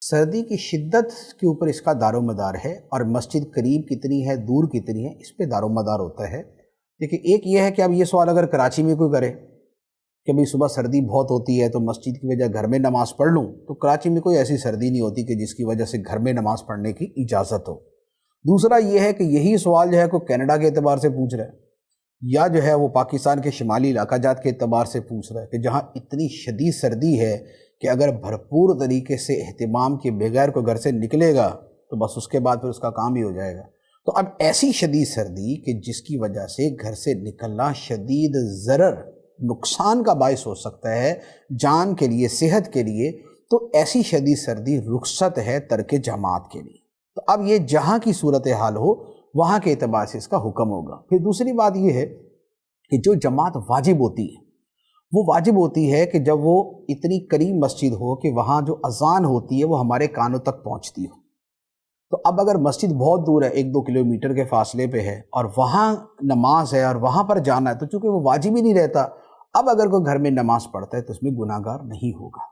سردی کی شدت کے اوپر اس کا دار و مدار ہے، اور مسجد قریب کتنی ہے دور کتنی ہے اس پہ دار و مدار ہوتا ہے۔ دیکھیں، ایک یہ ہے کہ اب یہ سوال اگر کراچی میں کوئی کرے کہ بھئی صبح سردی بہت ہوتی ہے تو مسجد کی وجہ گھر میں نماز پڑھ لوں، تو کراچی میں کوئی ایسی سردی نہیں ہوتی کہ جس کی وجہ سے گھر میں نماز پڑھنے کی اجازت ہو۔ دوسرا یہ ہے کہ یہی سوال جو ہے کوئی کینیڈا کے اعتبار سے پوچھ رہا ہے، یا جو ہے وہ پاکستان کے شمالی علاقہ جات کے اعتبار سے پوچھ رہا ہے کہ جہاں اتنی شدید سردی ہے کہ اگر بھرپور طریقے سے اہتمام کے بغیر کوئی گھر سے نکلے گا تو بس اس کے بعد پھر اس کا کام ہی ہو جائے گا۔ تو اب ایسی شدید سردی کہ جس کی وجہ سے گھر سے نکلنا شدید ضرر نقصان کا باعث ہو سکتا ہے جان کے لیے، صحت کے لیے، تو ایسی شدید سردی رخصت ہے ترک جماعت کے لیے۔ تو اب یہ جہاں کی صورتحال ہو وہاں کے اعتبار سے اس کا حکم ہوگا۔ پھر دوسری بات یہ ہے کہ جو جماعت واجب ہوتی ہے وہ واجب ہوتی ہے کہ جب وہ اتنی قریب مسجد ہو کہ وہاں جو اذان ہوتی ہے وہ ہمارے کانوں تک پہنچتی ہو۔ تو اب اگر مسجد بہت دور ہے، 1-2 کلومیٹر کے فاصلے پہ ہے، اور وہاں نماز ہے اور وہاں پر جانا ہے، تو چونکہ وہ واجب ہی نہیں رہتا، اب اگر کوئی گھر میں نماز پڑھتا ہے تو اس میں گناہگار نہیں ہوگا۔